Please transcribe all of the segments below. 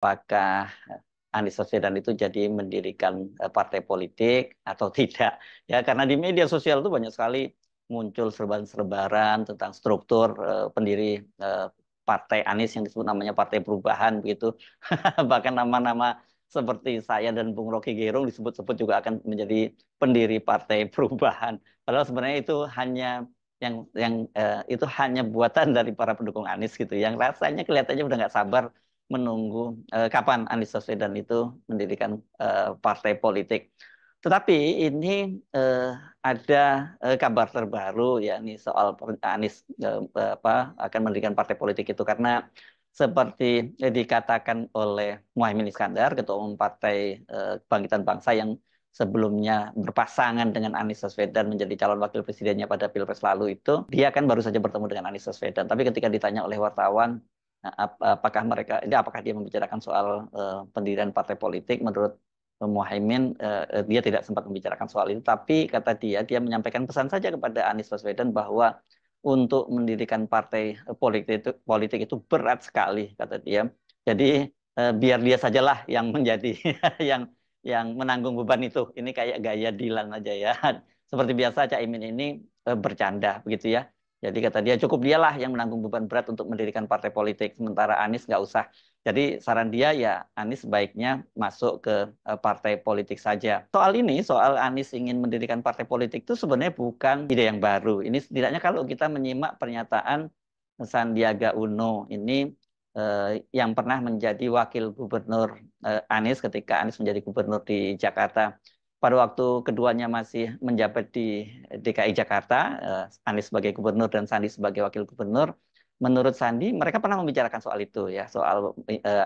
apakah Anies Baswedan itu jadi mendirikan partai politik atau tidak. Ya, karena di media sosial itu banyak sekali muncul serbaran-serbaran tentang struktur pendiri partai Anies yang disebut namanya Partai Perubahan begitu. Bahkan nama-nama seperti saya dan Bung Rocky Gerung disebut-sebut juga akan menjadi pendiri Partai Perubahan. Padahal sebenarnya itu hanya itu hanya buatan dari para pendukung Anies gitu. Yang rasanya kelihatannya udah nggak sabar menunggu kapan Anies Baswedan itu mendirikan partai politik. Tetapi ini ada kabar terbaru ya nih soal Anies akan mendirikan partai politik itu karena seperti dikatakan oleh Muhaimin Iskandar, Ketua Umum Partai Kebangkitan Bangsa yang sebelumnya berpasangan dengan Anies Baswedan menjadi calon wakil presidennya pada Pilpres lalu itu, dia kan baru saja bertemu dengan Anies Baswedan. Tapi ketika ditanya oleh wartawan, apakah dia membicarakan soal pendirian partai politik, menurut Muhaimin dia tidak sempat membicarakan soal itu, tapi kata dia menyampaikan pesan saja kepada Anies Baswedan bahwa untuk mendirikan partai politik itu berat sekali, kata dia. Jadi biar dia sajalah yang menjadi yang menanggung beban itu. Ini kayak gaya Dilan aja ya. Seperti biasa Caimin ini bercanda begitu ya. Jadi kata dia cukup dialah yang menanggung beban berat untuk mendirikan partai politik. Sementara Anies nggak usah. Jadi saran dia ya Anies sebaiknya masuk ke partai politik saja. Soal ini, soal Anies ingin mendirikan partai politik itu sebenarnya bukan ide yang baru. Ini setidaknya kalau kita menyimak pernyataan Sandiaga Uno ini yang pernah menjadi wakil gubernur Anies ketika Anies menjadi gubernur di Jakarta. Pada waktu keduanya masih menjabat di DKI Jakarta, Anies sebagai gubernur dan Sandi sebagai wakil gubernur, menurut Sandi mereka pernah membicarakan soal itu ya, soal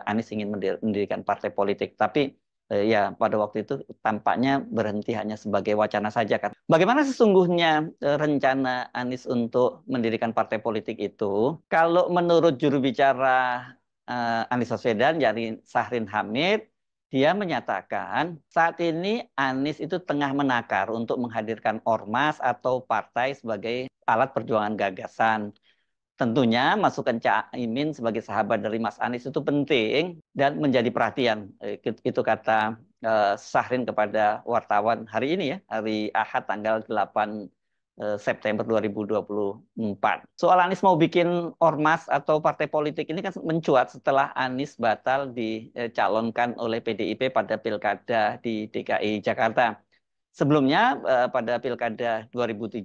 Anies ingin mendirikan partai politik. Tapi ya pada waktu itu tampaknya berhenti hanya sebagai wacana saja kan. Bagaimana sesungguhnya rencana Anies untuk mendirikan partai politik itu? Kalau menurut juru bicara Anies Baswedan, yakni Syahrin Hamid, dia menyatakan saat ini Anies itu tengah menakar untuk menghadirkan ormas atau partai sebagai alat perjuangan gagasan. Tentunya masukan Caimin sebagai sahabat dari Mas Anies itu penting dan menjadi perhatian. Itu kata Syahrin kepada wartawan hari ini ya, hari Ahad tanggal 8 September 2024. Soal Anies mau bikin ormas atau partai politik ini kan mencuat setelah Anies batal dicalonkan oleh PDIP pada pilkada di DKI Jakarta. Sebelumnya pada Pilkada 2017,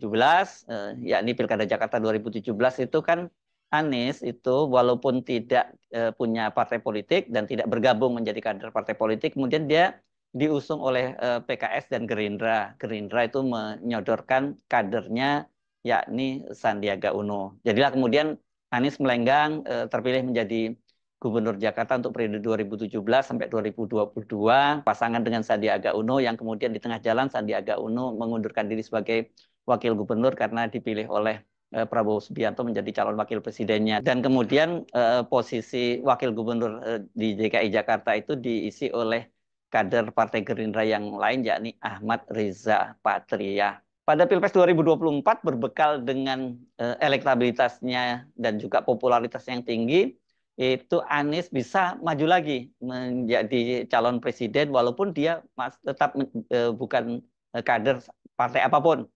yakni Pilkada Jakarta 2017 itu kan Anies itu walaupun tidak punya partai politik dan tidak bergabung menjadi kader partai politik, kemudian dia diusung oleh PKS dan Gerindra. Gerindra itu menyodorkan kadernya yakni Sandiaga Uno. Jadilah kemudian Anies melenggang terpilih menjadi Gubernur Jakarta untuk periode 2017 sampai 2022, pasangan dengan Sandiaga Uno yang kemudian di tengah jalan Sandiaga Uno mengundurkan diri sebagai wakil gubernur karena dipilih oleh Prabowo Subianto menjadi calon wakil presidennya. Dan kemudian posisi wakil gubernur di DKI Jakarta itu diisi oleh kader Partai Gerindra yang lain yakni Ahmad Riza Patria. Pada Pilpres 2024 berbekal dengan elektabilitasnya dan juga popularitas yang tinggi, itu Anies bisa maju lagi menjadi calon presiden walaupun dia tetap bukan kader partai apapun.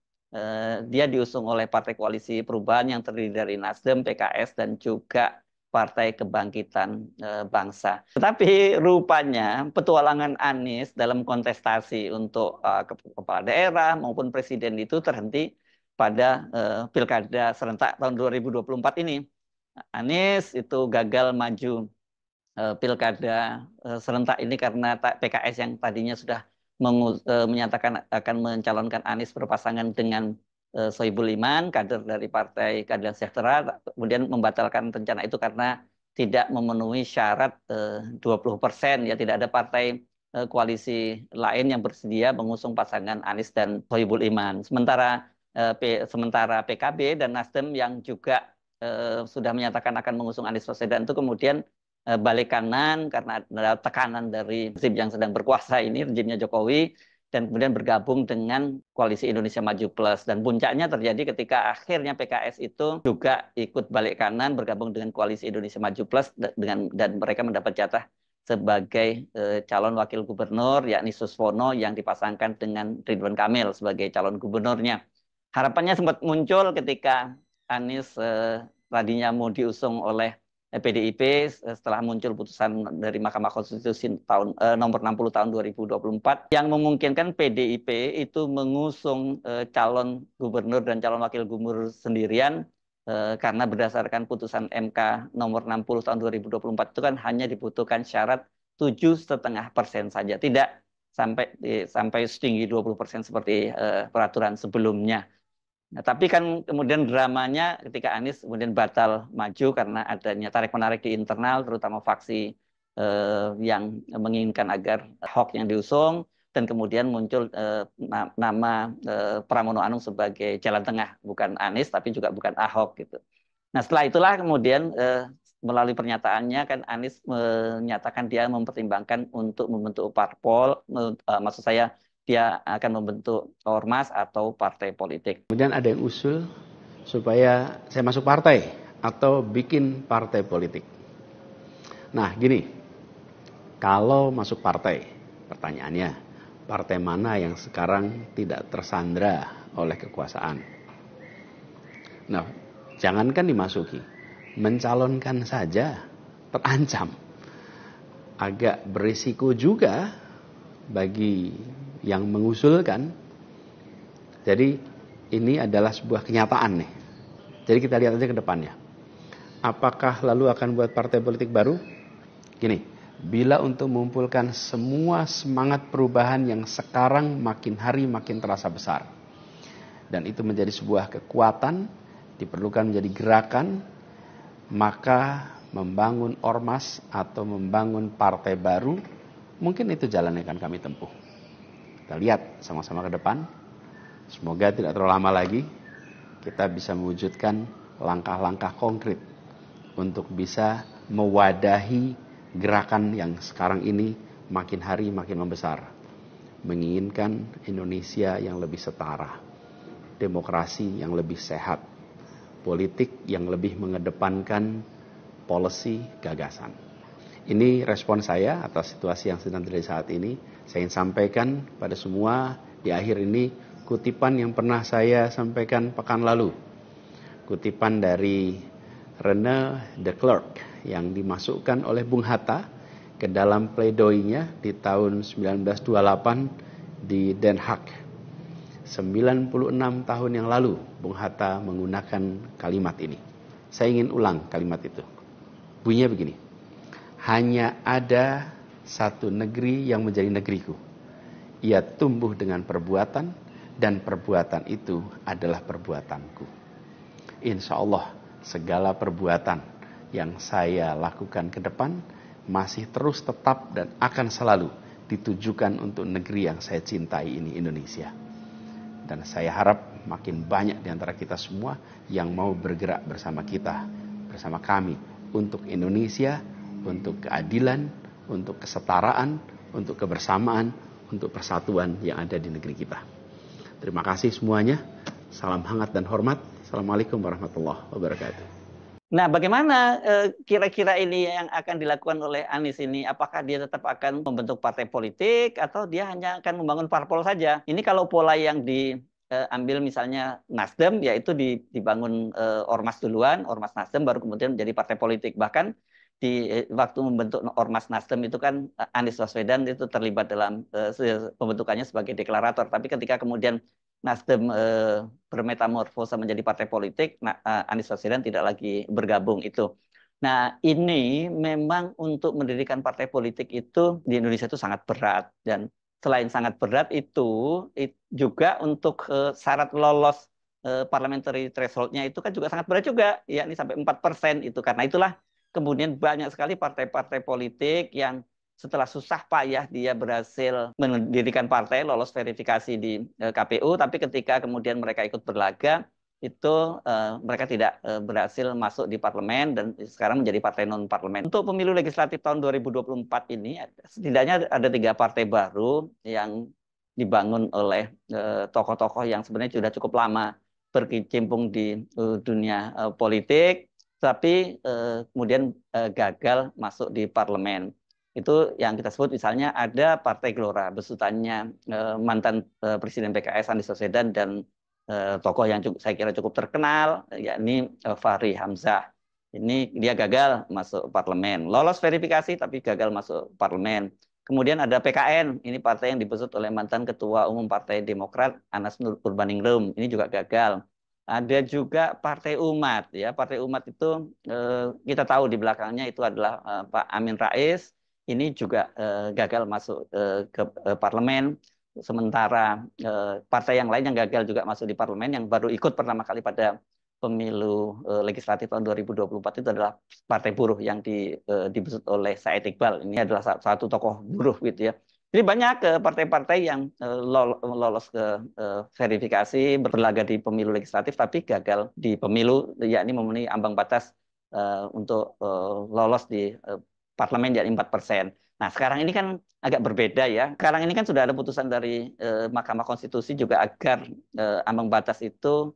Dia diusung oleh Partai Koalisi Perubahan yang terdiri dari Nasdem, PKS, dan juga Partai Kebangkitan Bangsa. Tetapi rupanya petualangan Anies dalam kontestasi untuk kepala daerah maupun presiden itu terhenti pada Pilkada serentak tahun 2024 ini. Anies itu gagal maju pilkada serentak ini karena PKS yang tadinya sudah menyatakan akan mencalonkan Anies berpasangan dengan Sohibul Iman, kader dari Partai Keadilan Sejahtera, kemudian membatalkan rencana itu karena tidak memenuhi syarat 20%, ya tidak ada partai koalisi lain yang bersedia mengusung pasangan Anies dan Sohibul Iman. Sementara PKB dan Nasdem yang juga sudah menyatakan akan mengusung Anies Baswedan itu kemudian balik kanan karena ada tekanan dari rezim yang sedang berkuasa ini, rezimnya Jokowi, dan kemudian bergabung dengan Koalisi Indonesia Maju Plus. Dan puncaknya terjadi ketika akhirnya PKS itu juga ikut balik kanan bergabung dengan Koalisi Indonesia Maju Plus dan mereka mendapat jatah sebagai calon wakil gubernur, yakni Suswono yang dipasangkan dengan Ridwan Kamil sebagai calon gubernurnya. Harapannya sempat muncul ketika Anies tadinya mau diusung oleh PDIP setelah muncul putusan dari Mahkamah Konstitusi nomor 60 tahun 2024 yang memungkinkan PDIP itu mengusung calon gubernur dan calon wakil gubernur sendirian karena berdasarkan putusan MK nomor 60 tahun 2024 itu kan hanya dibutuhkan syarat 7,5% saja, tidak sampai setinggi 20% seperti peraturan sebelumnya. Nah, tapi kan kemudian dramanya ketika Anies kemudian batal maju karena adanya tarik-menarik di internal, terutama faksi yang menginginkan agar Ahok yang diusung, dan kemudian muncul nama Pramono Anung sebagai jalan tengah, bukan Anies tapi juga bukan Ahok gitu. Nah setelah itulah kemudian melalui pernyataannya kan Anies menyatakan dia mempertimbangkan untuk membentuk parpol, maksud saya dia akan membentuk ormas atau partai politik. Kemudian ada yang usul supaya saya masuk partai atau bikin partai politik. Nah gini, kalau masuk partai, pertanyaannya, partai mana yang sekarang tidak tersandra oleh kekuasaan? Nah, jangankan dimasuki, mencalonkan saja terancam. Agak berisiko juga bagi yang mengusulkan. Jadi ini adalah sebuah kenyataan nih. Jadi kita lihat aja ke depannya. Apakah lalu akan buat partai politik baru? Gini, bila untuk mengumpulkan semua semangat perubahan yang sekarang makin hari makin terasa besar, dan itu menjadi sebuah kekuatan, diperlukan menjadi gerakan, maka membangun ormas atau membangun partai baru, mungkin itu jalan yang akan kami tempuh. Kita lihat sama-sama ke depan. Semoga tidak terlalu lama lagi kita bisa mewujudkan langkah-langkah konkret untuk bisa mewadahi gerakan yang sekarang ini makin hari makin membesar. Menginginkan Indonesia yang lebih setara, demokrasi yang lebih sehat, politik yang lebih mengedepankan policy gagasan. Ini respon saya atas situasi yang sedang terjadi saat ini. Saya ingin sampaikan pada semua di akhir ini kutipan yang pernah saya sampaikan pekan lalu. Kutipan dari René de Klerk yang dimasukkan oleh Bung Hatta ke dalam pledoinya di tahun 1928 di Den Haag. 96 tahun yang lalu Bung Hatta menggunakan kalimat ini. Saya ingin ulang kalimat itu. Bunyinya begini. Hanya ada satu negeri yang menjadi negeriku. Ia tumbuh dengan perbuatan dan perbuatan itu adalah perbuatanku. Insya Allah segala perbuatan yang saya lakukan ke depan masih terus tetap dan akan selalu ditujukan untuk negeri yang saya cintai ini, Indonesia. Dan saya harap makin banyak di antara kita semua yang mau bergerak bersama kita, bersama kami untuk Indonesia, untuk keadilan, untuk kesetaraan, untuk kebersamaan, untuk persatuan yang ada di negeri kita. Terima kasih semuanya. Salam hangat dan hormat. Assalamualaikum warahmatullahi wabarakatuh. Nah, bagaimana kira-kira ini yang akan dilakukan oleh Anies ini? Apakah dia tetap akan membentuk partai politik atau dia hanya akan membangun parpol saja? Ini kalau pola yang diambil misalnya Nasdem, yaitu dibangun ormas duluan, ormas Nasdem baru kemudian menjadi partai politik. Bahkan di waktu membentuk ormas Nasdem itu kan Anies Baswedan itu terlibat dalam pembentukannya sebagai deklarator. Tapi ketika kemudian Nasdem bermetamorfosa menjadi partai politik, Anies Baswedan tidak lagi bergabung itu. Nah, ini memang untuk mendirikan partai politik itu di Indonesia itu sangat berat, dan selain sangat berat itu juga untuk syarat lolos parliamentary threshold-nya itu kan juga sangat berat juga, yakni sampai 4% itu. Karena itulah kemudian banyak sekali partai-partai politik yang setelah susah payah dia berhasil mendirikan partai, lolos verifikasi di KPU, tapi ketika kemudian mereka ikut berlaga, itu mereka tidak berhasil masuk di parlemen dan sekarang menjadi partai non-parlemen. Untuk pemilu legislatif tahun 2024 ini, setidaknya ada 3 partai baru yang dibangun oleh tokoh-tokoh yang sebenarnya sudah cukup lama berkecimpung di dunia politik, tapi kemudian gagal masuk di parlemen. Itu yang kita sebut misalnya ada Partai Gelora, besutannya mantan Presiden PKS Anies Baswedan dan tokoh yang saya kira cukup terkenal, yakni Fahri Hamzah. Ini dia gagal masuk parlemen, lolos verifikasi tapi gagal masuk parlemen. Kemudian ada PKN, ini partai yang dibesut oleh mantan Ketua Umum Partai Demokrat Anas Urbaningrum, ini juga gagal. Ada juga Partai Umat, ya Partai Umat itu kita tahu di belakangnya itu adalah Pak Amin Rais, ini juga gagal masuk ke parlemen. Sementara partai yang lain yang gagal juga masuk di parlemen, yang baru ikut pertama kali pada pemilu legislatif tahun 2024 itu adalah Partai Buruh yang dibesut oleh Said Iqbal. Ini adalah satu tokoh buruh gitu ya. Jadi banyak partai-partai yang lolos ke verifikasi, berlaga di pemilu legislatif, tapi gagal di pemilu, yakni memenuhi ambang batas untuk lolos di parlemen, yakni 4%. Nah, sekarang ini kan agak berbeda ya. Sekarang ini kan sudah ada putusan dari Mahkamah Konstitusi juga agar ambang batas itu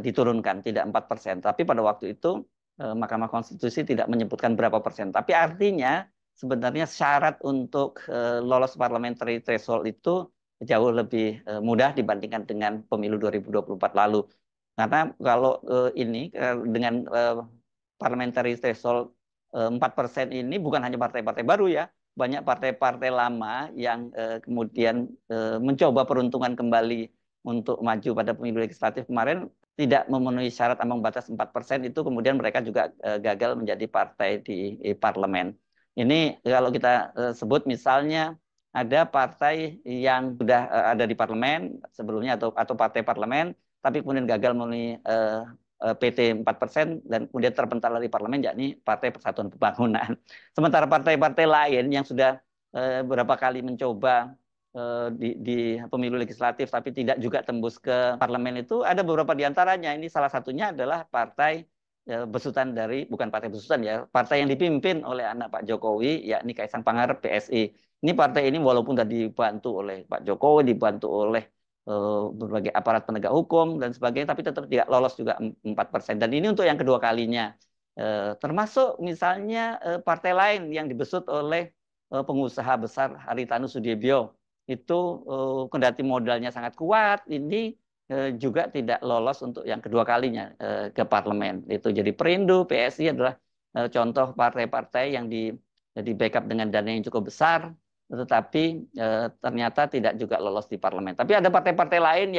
diturunkan, tidak 4%. Tapi pada waktu itu Mahkamah Konstitusi tidak menyebutkan berapa persen. Tapi artinya sebenarnya syarat untuk lolos parliamentary threshold itu jauh lebih mudah dibandingkan dengan pemilu 2024 lalu. Karena kalau ini dengan parliamentary threshold 4% ini bukan hanya partai-partai baru ya, banyak partai-partai lama yang kemudian mencoba peruntungan kembali untuk maju pada pemilu legislatif kemarin, tidak memenuhi syarat ambang batas 4%, itu kemudian mereka juga gagal menjadi partai di parlemen. Ini kalau kita sebut misalnya ada partai yang sudah ada di parlemen sebelumnya atau partai parlemen, tapi kemudian gagal memenuhi PT 4% dan kemudian terpental dari parlemen, yakni Partai Persatuan Pembangunan. Sementara partai-partai lain yang sudah beberapa kali mencoba di pemilu legislatif tapi tidak juga tembus ke parlemen, itu ada beberapa di antaranya. Ini salah satunya adalah partai besutan dari, bukan partai besutan ya, partai yang dipimpin oleh anak Pak Jokowi, yakni Kaisang Pangarep, PSI. Ini partai ini walaupun sudah dibantu oleh Pak Jokowi, dibantu oleh berbagai aparat penegak hukum dan sebagainya, tapi tetap tidak lolos juga 4%. Dan ini untuk yang kedua kalinya. Termasuk misalnya partai lain yang dibesut oleh pengusaha besar Haritanu Sudibyo. Itu kendati modalnya sangat kuat, ini juga tidak lolos untuk yang kedua kalinya ke parlemen. Itu jadi Perindo, PSI adalah contoh partai-partai yang di backup dengan dana yang cukup besar, tetapi ternyata tidak juga lolos di parlemen. Tapi ada partai-partai lain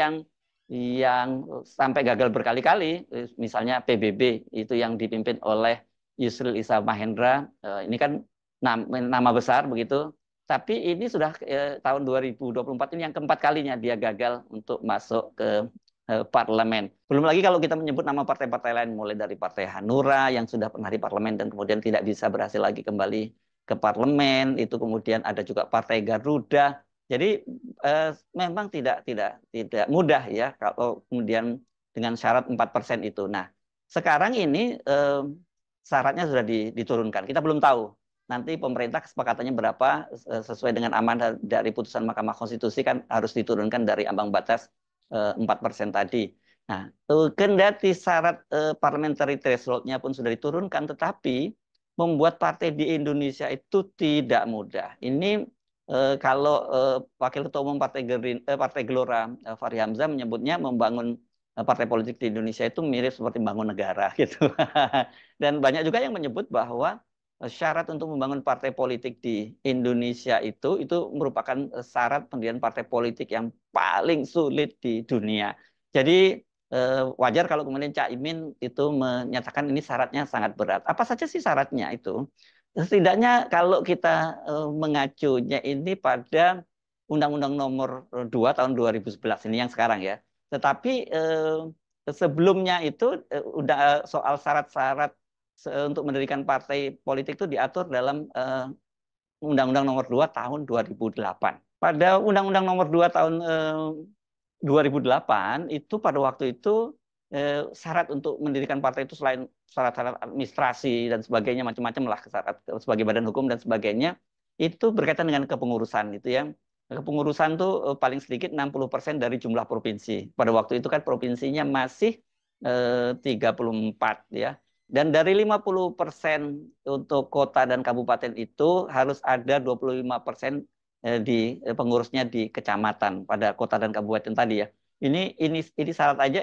yang sampai gagal berkali-kali, misalnya PBB itu yang dipimpin oleh Yusril Issa Mahendra. Ini kan nama besar begitu, tapi ini sudah tahun 2024 ini yang keempat kalinya dia gagal untuk masuk ke parlemen. Belum lagi kalau kita menyebut nama partai-partai lain, mulai dari Partai Hanura yang sudah pernah di parlemen dan kemudian tidak bisa berhasil lagi kembali ke parlemen, itu kemudian ada juga Partai Garuda. Jadi memang tidak mudah ya kalau kemudian dengan syarat 4% itu. Nah, sekarang ini syaratnya sudah diturunkan. Kita belum tahu nanti pemerintah kesepakatannya berapa, sesuai dengan amanat dari putusan Mahkamah Konstitusi kan harus diturunkan dari ambang batas 4% tadi. Nah, kendati syarat parliamentary threshold-nya pun sudah diturunkan, tetapi membuat partai di Indonesia itu tidak mudah. Ini kalau Wakil Ketua Umum Partai Gelora Fahri Hamzah menyebutnya membangun partai politik di Indonesia itu mirip seperti membangun negara gitu. Dan banyak juga yang menyebut bahwa syarat untuk membangun partai politik di Indonesia itu merupakan syarat pendirian partai politik yang paling sulit di dunia. Jadi wajar kalau kemudian Cak Imin itu menyatakan ini syaratnya sangat berat. Apa saja sih syaratnya itu? Setidaknya kalau kita mengacunya ini pada Undang-Undang Nomor 2 tahun 2011 ini yang sekarang ya. Tetapi sebelumnya itu udah soal syarat-syarat untuk mendirikan partai politik itu diatur dalam Undang-Undang Nomor 2 tahun 2008. Pada Undang-Undang Nomor 2 tahun 2008 itu pada waktu itu syarat untuk mendirikan partai itu selain syarat-syarat administrasi dan sebagainya, macam-macam lah, syarat sebagai badan hukum dan sebagainya, itu berkaitan dengan kepengurusan itu ya. Kepengurusan tuh paling sedikit 60% dari jumlah provinsi. Pada waktu itu kan provinsinya masih 34 ya. Dan dari 50% untuk kota dan kabupaten itu harus ada 25% di pengurusnya di kecamatan pada kota dan kabupaten tadi ya. Ini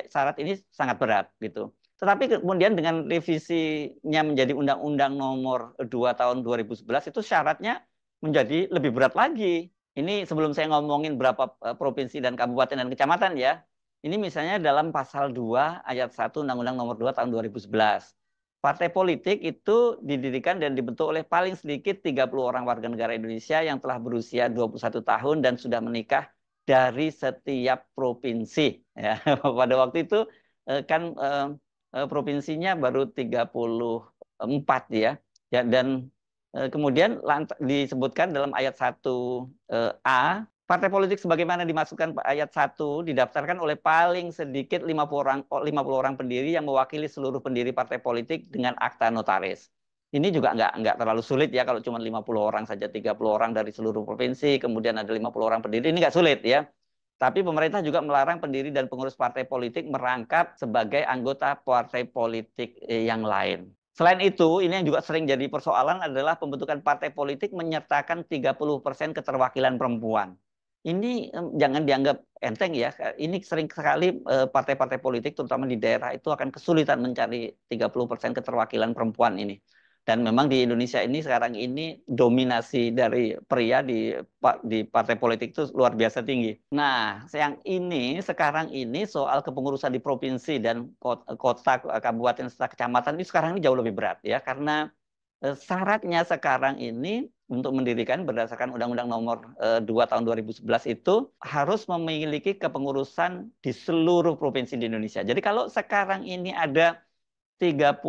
syarat ini sangat berat gitu. Tetapi kemudian dengan revisinya menjadi Undang-Undang Nomor 2 Tahun 2011 itu syaratnya menjadi lebih berat lagi. Ini sebelum saya ngomongin berapa provinsi dan kabupaten dan kecamatan ya. Ini misalnya dalam pasal 2 ayat 1 Undang-Undang Nomor 2 Tahun 2011. Partai politik itu didirikan dan dibentuk oleh paling sedikit 30 orang warga negara Indonesia yang telah berusia 21 tahun dan sudah menikah dari setiap provinsi. Ya, pada waktu itu kan provinsinya baru 34 ya. Ya dan kemudian disebutkan dalam ayat 1 A, partai politik sebagaimana dimasukkan ayat 1 didaftarkan oleh paling sedikit 50 orang pendiri yang mewakili seluruh pendiri partai politik dengan akta notaris. Ini juga nggak terlalu sulit ya kalau cuma 50 orang saja, 30 orang dari seluruh provinsi, kemudian ada 50 orang pendiri, ini nggak sulit ya. Tapi pemerintah juga melarang pendiri dan pengurus partai politik merangkap sebagai anggota partai politik yang lain. Selain itu, ini yang juga sering jadi persoalan adalah pembentukan partai politik menyertakan 30% keterwakilan perempuan. Ini jangan dianggap enteng ya. Ini sering sekali partai-partai politik terutama di daerah itu akan kesulitan mencari 30% keterwakilan perempuan ini. Dan memang di Indonesia ini sekarang ini dominasi dari pria di partai politik itu luar biasa tinggi. Nah, yang ini sekarang ini soal kepengurusan di provinsi dan kota, kabupaten, serta kecamatan ini sekarang ini jauh lebih berat ya karena syaratnya sekarang ini untuk mendirikan berdasarkan Undang-Undang Nomor 2 Tahun 2011 itu harus memiliki kepengurusan di seluruh provinsi di Indonesia. Jadi kalau sekarang ini ada 38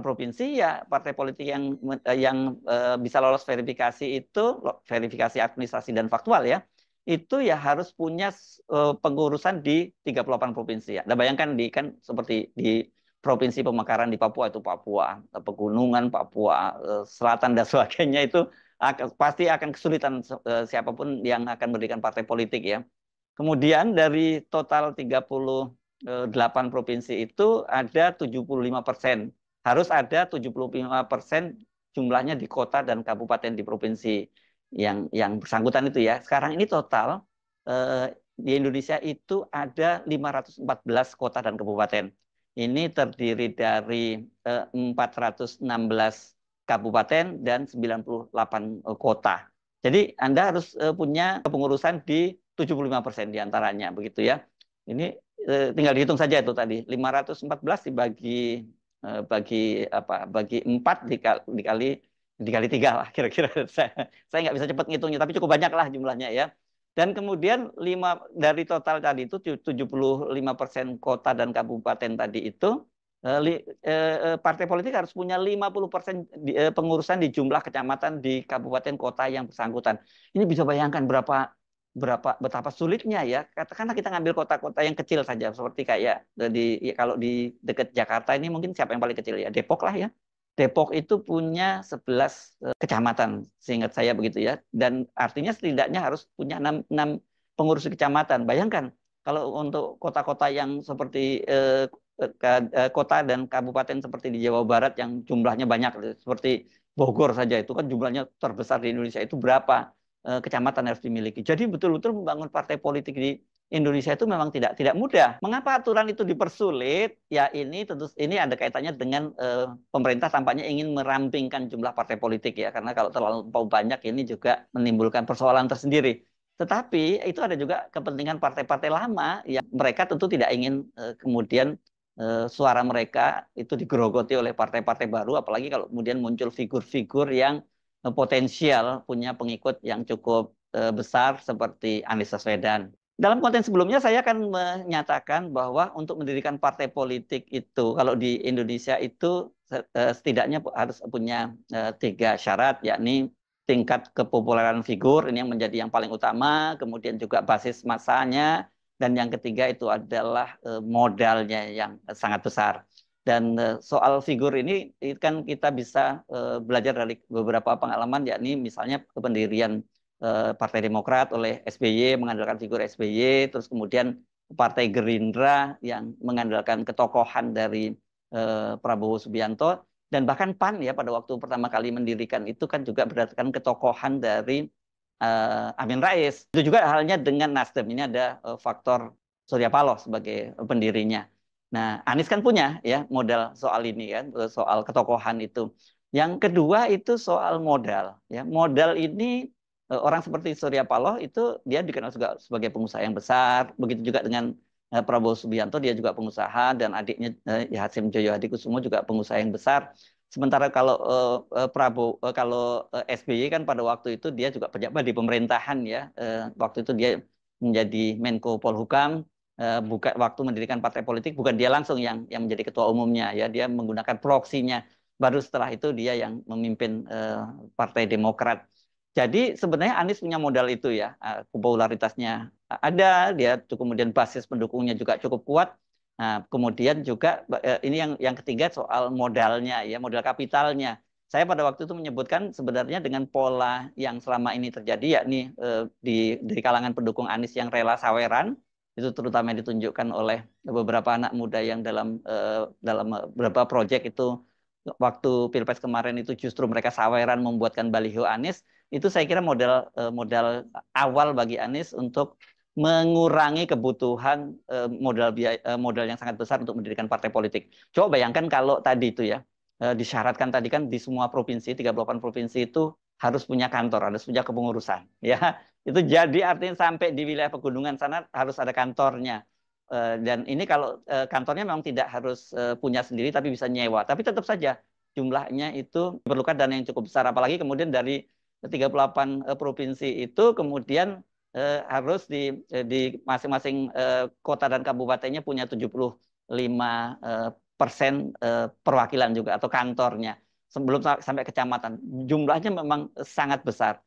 provinsi ya partai politik yang bisa lolos verifikasi itu verifikasi administrasi dan faktual ya itu ya harus punya pengurusan di 38 provinsi ya. Nah, bayangkan kan seperti di provinsi pemekaran di Papua itu Papua, pegunungan Papua, selatan dan sebagainya itu pasti akan kesulitan siapapun yang akan mendirikan partai politik ya. Kemudian dari total 38 provinsi itu ada 75%. Harus ada 75% jumlahnya di kota dan kabupaten di provinsi yang bersangkutan itu ya. Sekarang ini total di Indonesia itu ada 514 kota dan kabupaten. Ini terdiri dari 416 kabupaten dan 98 kota. Jadi Anda harus punya kepengurusan di 75% diantaranya begitu ya. Ini tinggal dihitung saja itu tadi 514 bagi 4 dikali 3 lah kira-kira. Saya nggak bisa cepat ngitungnya tapi cukup banyak lah jumlahnya ya. Dan kemudian dari total tadi itu 75% kota dan kabupaten tadi itu partai politik harus punya 50% pengurusan di jumlah kecamatan di kabupaten kota yang bersangkutan. Ini bisa bayangkan betapa sulitnya ya. Katakanlah kita ngambil kota-kota yang kecil saja seperti kayak kalau di dekat Jakarta ini mungkin siapa yang paling kecil ya? Depok lah ya. Depok itu punya 11 kecamatan seingat saya begitu ya. Dan artinya setidaknya harus punya 6 pengurus kecamatan. Bayangkan kalau untuk kota-kota yang seperti kota dan kabupaten seperti di Jawa Barat yang jumlahnya banyak seperti Bogor saja itu kan jumlahnya terbesar di Indonesia itu berapa kecamatan harus dimiliki. Jadi betul-betul membangun partai politik di Indonesia itu memang tidak mudah. Mengapa aturan itu dipersulit? Ya ini tentu ini ada kaitannya dengan pemerintah tampaknya ingin merampingkan jumlah partai politik ya karena kalau terlalu banyak ini juga menimbulkan persoalan tersendiri. Tetapi itu ada juga kepentingan partai-partai lama yang mereka tentu tidak ingin kemudian suara mereka itu digerogoti oleh partai-partai baru apalagi kalau kemudian muncul figur-figur yang potensial punya pengikut yang cukup besar seperti Anies Baswedan. Dalam konten sebelumnya saya akan menyatakan bahwa untuk mendirikan partai politik itu kalau di Indonesia itu setidaknya harus punya 3 syarat yakni tingkat kepopuleran figur ini yang menjadi yang paling utama, kemudian juga basis masanya dan yang ketiga itu adalah modalnya yang sangat besar. Dan soal figur ini kan kita bisa belajar dari beberapa pengalaman, yakni misalnya pendirian Partai Demokrat oleh SBY, mengandalkan figur SBY, terus kemudian Partai Gerindra yang mengandalkan ketokohan dari Prabowo Subianto, dan bahkan PAN ya pada waktu pertama kali mendirikan itu kan juga berdasarkan ketokohan dari Amin Rais. Itu juga halnya dengan Nasdem. Ini ada faktor Surya Paloh sebagai pendirinya. Nah, Anies kan punya ya modal soal ini kan, soal ketokohan itu. Yang kedua itu soal modal. Ya, modal ini orang seperti Surya Paloh itu dia dikenal juga sebagai pengusaha yang besar. Begitu juga dengan Prabowo Subianto, dia juga pengusaha, dan adiknya ya Hasim Joyo Hadikusumo juga pengusaha yang besar. Sementara kalau Prabowo, kalau SBY kan pada waktu itu dia juga pejabat di pemerintahan ya. Waktu itu dia menjadi Menko Polhukam. Bukan waktu mendirikan partai politik, bukan dia langsung yang menjadi ketua umumnya ya. Dia menggunakan proksinya. Baru setelah itu dia yang memimpin Partai Demokrat. Jadi sebenarnya Anies punya modal itu ya, popularitasnya ada, dia kemudian basis pendukungnya juga cukup kuat. Nah, kemudian juga ini yang ketiga soal modalnya ya, modal kapitalnya. Saya pada waktu itu menyebutkan sebenarnya dengan pola yang selama ini terjadi yakni di kalangan pendukung Anies yang rela saweran, itu terutama ditunjukkan oleh beberapa anak muda yang dalam beberapa proyek itu waktu Pilpres kemarin itu justru mereka saweran membuatkan baliho Anies. Itu saya kira modal awal bagi Anies untuk mengurangi kebutuhan modal yang sangat besar untuk mendirikan partai politik. Coba bayangkan kalau tadi itu ya disyaratkan tadi kan di semua provinsi 38 provinsi itu harus punya kantor, harus punya kepengurusan, ya. Itu jadi artinya sampai di wilayah pegunungan sana harus ada kantornya. Dan ini kalau kantornya memang tidak harus punya sendiri tapi bisa nyewa, tapi tetap saja jumlahnya itu diperlukan dana yang cukup besar, apalagi kemudian dari 38 provinsi itu kemudian harus di masing-masing kota dan kabupatennya punya 75% perwakilan juga atau kantornya sebelum sampai kecamatan. Jumlahnya memang sangat besar.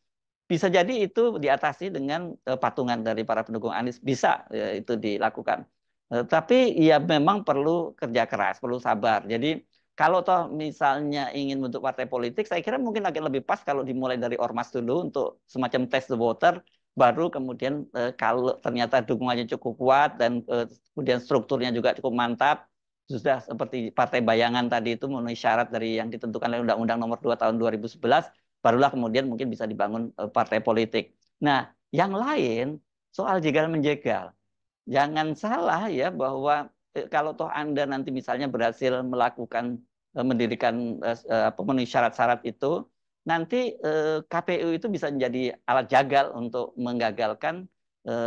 Bisa jadi itu diatasi dengan patungan dari para pendukung Anies, bisa ya, itu dilakukan. Tapi ya memang perlu kerja keras, perlu sabar. Jadi kalau toh misalnya ingin bentuk partai politik, saya kira mungkin agak lebih pas kalau dimulai dari ormas dulu untuk semacam test the water, baru kemudian kalau ternyata dukungannya cukup kuat dan kemudian strukturnya juga cukup mantap, sudah seperti partai bayangan tadi itu memenuhi syarat dari yang ditentukan oleh Undang-Undang Nomor 2 Tahun 2011, barulah kemudian mungkin bisa dibangun partai politik. Nah, yang lain soal jegal menjegal. Jangan salah ya bahwa kalau toh Anda nanti misalnya berhasil melakukan mendirikan memenuhi syarat-syarat itu, nanti KPU itu bisa menjadi alat jagal untuk menggagalkan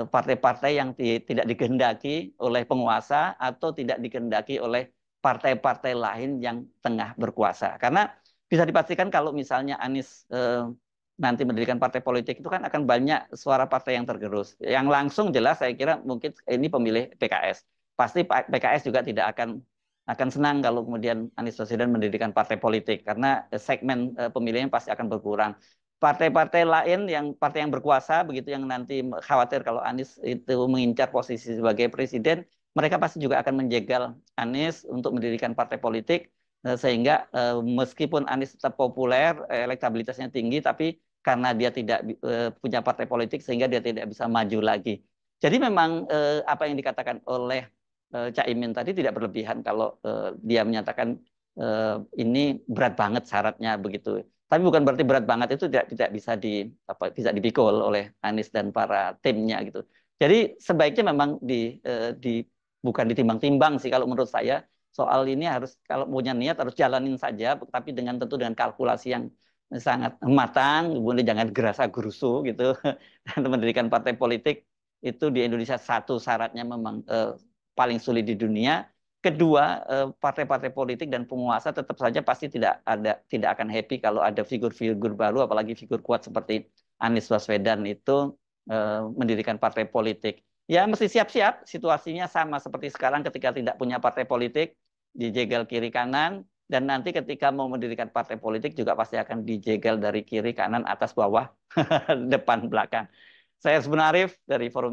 partai-partai yang tidak dikehendaki oleh penguasa atau tidak dikehendaki oleh partai-partai lain yang tengah berkuasa. Karena bisa dipastikan kalau misalnya Anies nanti mendirikan partai politik itu kan akan banyak suara partai yang tergerus. Yang langsung jelas saya kira mungkin ini pemilih PKS. Pasti PKS juga tidak akan senang kalau kemudian Anies Baswedan mendirikan partai politik karena segmen pemilihnya pasti akan berkurang. Partai-partai lain yang partai yang berkuasa begitu yang nanti khawatir kalau Anies itu mengincar posisi sebagai presiden, mereka pasti juga akan menjegal Anies untuk mendirikan partai politik sehingga meskipun Anies tetap populer, elektabilitasnya tinggi, tapi karena dia tidak punya partai politik sehingga dia tidak bisa maju lagi. Jadi memang apa yang dikatakan oleh Cak Imin tadi tidak berlebihan kalau dia menyatakan ini berat banget syaratnya begitu. Tapi bukan berarti berat banget itu tidak bisa bisa dipikul oleh Anies dan para timnya gitu. Jadi sebaiknya memang di bukan ditimbang-timbang sih kalau menurut saya. Soal ini harus kalau punya niat harus jalanin saja, tapi tentu dengan kalkulasi yang sangat matang, kemudian jangan gerasa gerusu gitu. Dan mendirikan partai politik itu di Indonesia satu syaratnya memang paling sulit di dunia. Kedua, partai-partai politik dan penguasa tetap saja pasti tidak akan happy kalau ada figur-figur baru, apalagi figur kuat seperti Anies Baswedan itu mendirikan partai politik. Ya mesti siap-siap, situasinya sama seperti sekarang ketika tidak punya partai politik, dijegal kiri kanan, dan nanti ketika mau mendirikan partai politik juga pasti akan dijegal dari kiri kanan, atas bawah, depan belakang. Saya Arif dari Forum